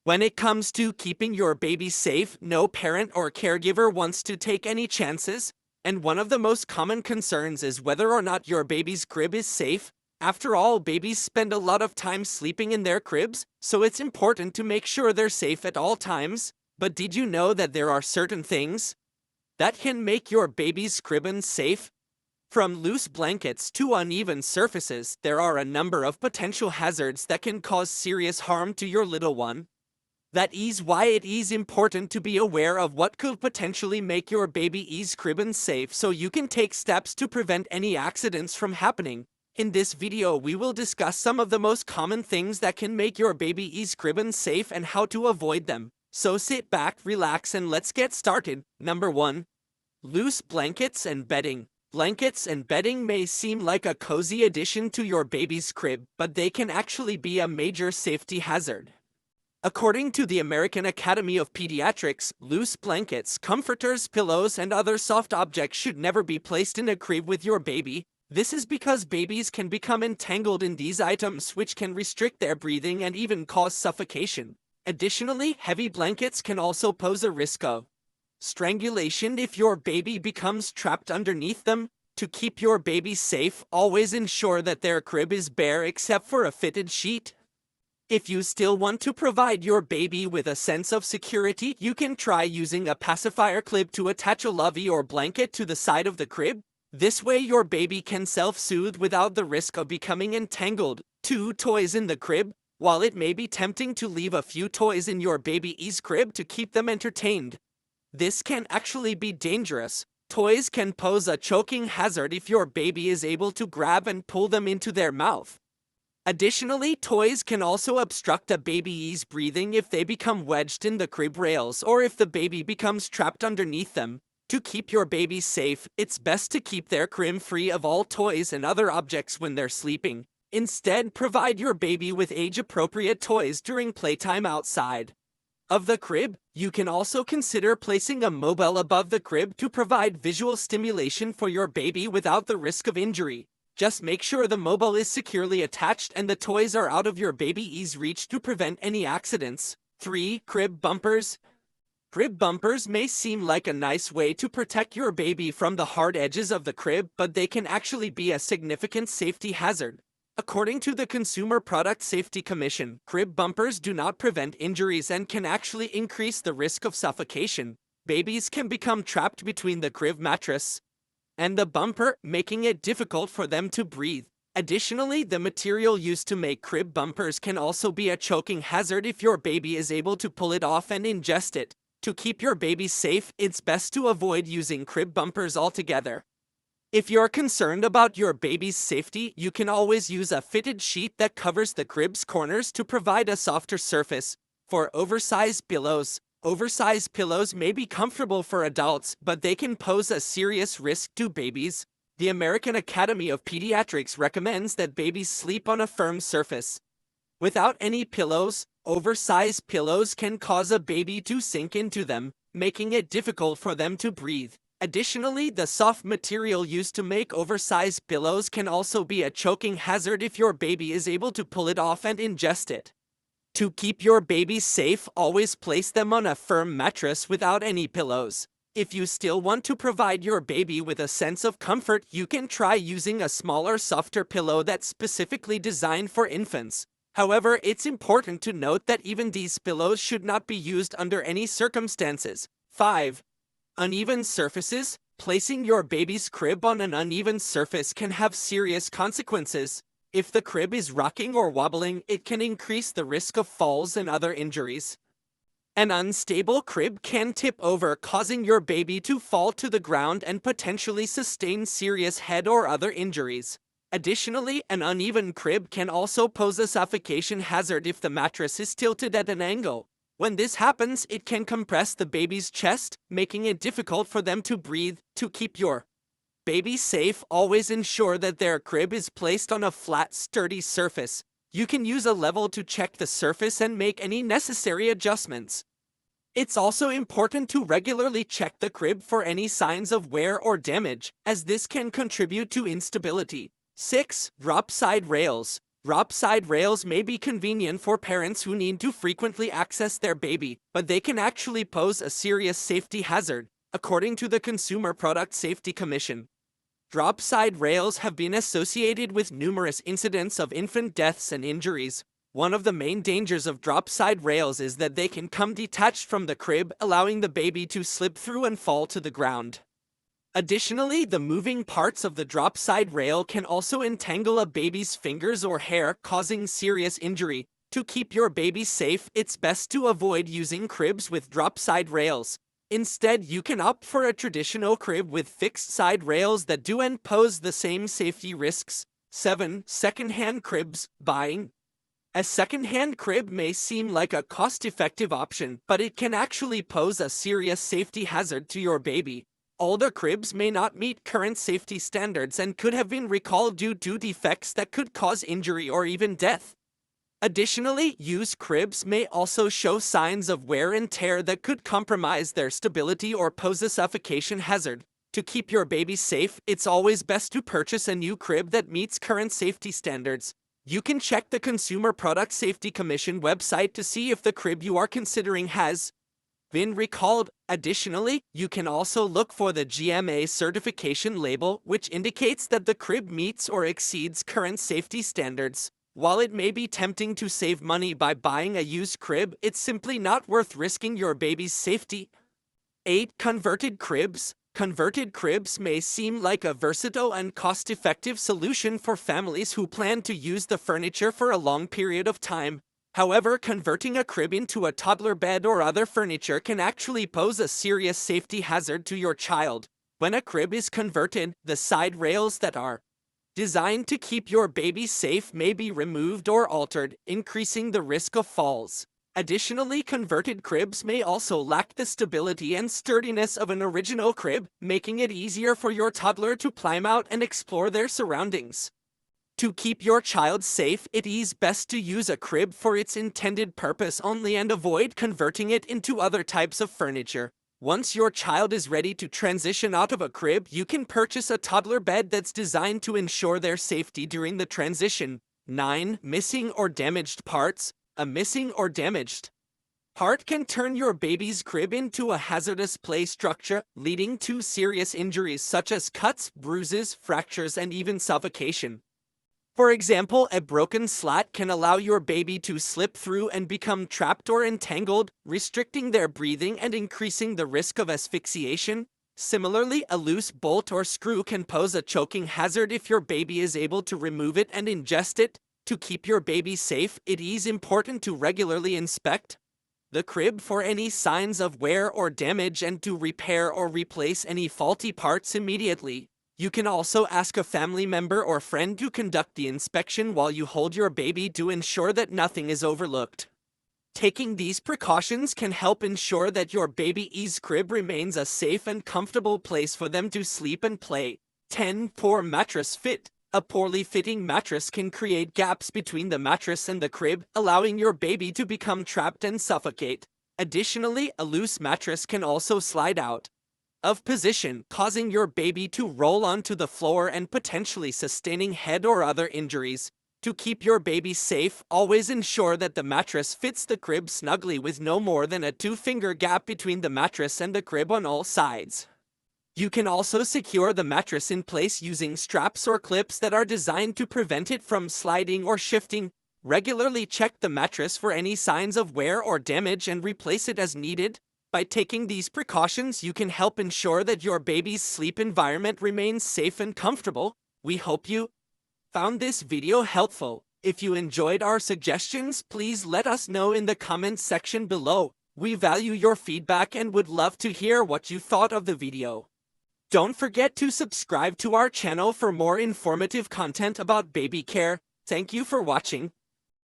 When it comes to keeping your baby safe, no parent or caregiver wants to take any chances, and one of the most common concerns is whether or not your baby's crib is safe. After all, babies spend a lot of time sleeping in their cribs, so it's important to make sure they're safe at all times. But did you know that there are certain things that can make your baby's crib unsafe? From loose blankets to uneven surfaces, there are a number of potential hazards that can cause serious harm to your little one. That is why it is important to be aware of what could potentially make your baby's crib unsafe so you can take steps to prevent any accidents from happening. In this video, we will discuss some of the most common things that can make your baby's crib unsafe and how to avoid them. So sit back, relax, and let's get started. Number 1. Loose blankets and bedding. Blankets and bedding may seem like a cozy addition to your baby's crib, but they can actually be a major safety hazard. According to the American Academy of Pediatrics, loose blankets, comforters, pillows, and other soft objects should never be placed in a crib with your baby. This is because babies can become entangled in these items, which can restrict their breathing and even cause suffocation. Additionally, heavy blankets can also pose a risk of strangulation if your baby becomes trapped underneath them. To keep your baby safe, always ensure that their crib is bare except for a fitted sheet. If you still want to provide your baby with a sense of security, you can try using a pacifier clip to attach a lovey or blanket to the side of the crib. This way your baby can self-soothe without the risk of becoming entangled. 2. Toys in the crib. While it may be tempting to leave a few toys in your baby's crib to keep them entertained, this can actually be dangerous. Toys can pose a choking hazard if your baby is able to grab and pull them into their mouth. Additionally, toys can also obstruct a baby's breathing if they become wedged in the crib rails or if the baby becomes trapped underneath them. To keep your baby safe, it's best to keep their crib free of all toys and other objects when they're sleeping. Instead, provide your baby with age-appropriate toys during playtime outside of the crib. You can also consider placing a mobile above the crib to provide visual stimulation for your baby without the risk of injury. Just make sure the mobile is securely attached and the toys are out of your baby's reach to prevent any accidents. 3. Crib bumpers. Crib bumpers may seem like a nice way to protect your baby from the hard edges of the crib, but they can actually be a significant safety hazard. According to the Consumer Product Safety Commission, crib bumpers do not prevent injuries and can actually increase the risk of suffocation. Babies can become trapped between the crib mattress and the bumper, making it difficult for them to breathe. Additionally, the material used to make crib bumpers can also be a choking hazard if your baby is able to pull it off and ingest it. To keep your baby safe, it's best to avoid using crib bumpers altogether. If you're concerned about your baby's safety, you can always use a fitted sheet that covers the crib's corners to provide a softer surface. For oversized pillows. Oversized pillows may be comfortable for adults, but they can pose a serious risk to babies. The American Academy of Pediatrics recommends that babies sleep on a firm surface. Without any pillows, oversized pillows can cause a baby to sink into them, making it difficult for them to breathe. Additionally, the soft material used to make oversized pillows can also be a choking hazard if your baby is able to pull it off and ingest it. To keep your baby safe, always place them on a firm mattress without any pillows. If you still want to provide your baby with a sense of comfort, you can try using a smaller, softer pillow that's specifically designed for infants. However, it's important to note that even these pillows should not be used under any circumstances. 5. Uneven surfaces. Placing your baby's crib on an uneven surface can have serious consequences. If the crib is rocking or wobbling, it can increase the risk of falls and other injuries. An unstable crib can tip over, causing your baby to fall to the ground and potentially sustain serious head or other injuries. Additionally, an uneven crib can also pose a suffocation hazard if the mattress is tilted at an angle. When this happens, it can compress the baby's chest, making it difficult for them to breathe. To keep your baby safe, always ensure that their crib is placed on a flat, sturdy surface. You can use a level to check the surface and make any necessary adjustments. It's also important to regularly check the crib for any signs of wear or damage, as this can contribute to instability. 6. Drop side rails. Drop side rails may be convenient for parents who need to frequently access their baby, but they can actually pose a serious safety hazard, according to the Consumer Product Safety Commission. Drop side rails have been associated with numerous incidents of infant deaths and injuries. One of the main dangers of drop side rails is that they can come detached from the crib, allowing the baby to slip through and fall to the ground. Additionally, the moving parts of the drop side rail can also entangle a baby's fingers or hair, causing serious injury. To keep your baby safe, it's best to avoid using cribs with drop side rails. Instead, you can opt for a traditional crib with fixed side rails that do and pose the same safety risks. 7. Second-hand cribs. Buying a second-hand crib may seem like a cost-effective option, but it can actually pose a serious safety hazard to your baby. Older cribs may not meet current safety standards and could have been recalled due to defects that could cause injury or even death. Additionally, used cribs may also show signs of wear and tear that could compromise their stability or pose a suffocation hazard. To keep your baby safe, it's always best to purchase a new crib that meets current safety standards. You can check the Consumer Product Safety Commission website to see if the crib you are considering has been recalled. Additionally, you can also look for the GMA certification label, which indicates that the crib meets or exceeds current safety standards. While it may be tempting to save money by buying a used crib, it's simply not worth risking your baby's safety. 8. Converted cribs. Converted cribs may seem like a versatile and cost-effective solution for families who plan to use the furniture for a long period of time. However, converting a crib into a toddler bed or other furniture can actually pose a serious safety hazard to your child. When a crib is converted, the side rails that are designed to keep your baby safe may be removed or altered, increasing the risk of falls. Additionally, converted cribs may also lack the stability and sturdiness of an original crib, making it easier for your toddler to climb out and explore their surroundings. To keep your child safe, it is best to use a crib for its intended purpose only and avoid converting it into other types of furniture. Once your child is ready to transition out of a crib, you can purchase a toddler bed that's designed to ensure their safety during the transition. 9. Missing or damaged parts. A missing or damaged part can turn your baby's crib into a hazardous play structure, leading to serious injuries such as cuts, bruises, fractures, and even suffocation. For example, a broken slat can allow your baby to slip through and become trapped or entangled, restricting their breathing and increasing the risk of asphyxiation. Similarly, a loose bolt or screw can pose a choking hazard if your baby is able to remove it and ingest it. To keep your baby safe, it is important to regularly inspect the crib for any signs of wear or damage and to repair or replace any faulty parts immediately. You can also ask a family member or friend to conduct the inspection while you hold your baby to ensure that nothing is overlooked. Taking these precautions can help ensure that your baby's crib remains a safe and comfortable place for them to sleep and play. 10. Poor mattress fit. A poorly fitting mattress can create gaps between the mattress and the crib, allowing your baby to become trapped and suffocate. Additionally, a loose mattress can also slide out of position, causing your baby to roll onto the floor and potentially sustaining head or other injuries. To keep your baby safe, always ensure that the mattress fits the crib snugly with no more than a 2-finger gap between the mattress and the crib on all sides. You can also secure the mattress in place using straps or clips that are designed to prevent it from sliding or shifting. Regularly check the mattress for any signs of wear or damage and replace it as needed. By taking these precautions, you can help ensure that your baby's sleep environment remains safe and comfortable. We hope you found this video helpful. If you enjoyed our suggestions, please let us know in the comments section below. We value your feedback and would love to hear what you thought of the video. Don't forget to subscribe to our channel for more informative content about baby care. Thank you for watching.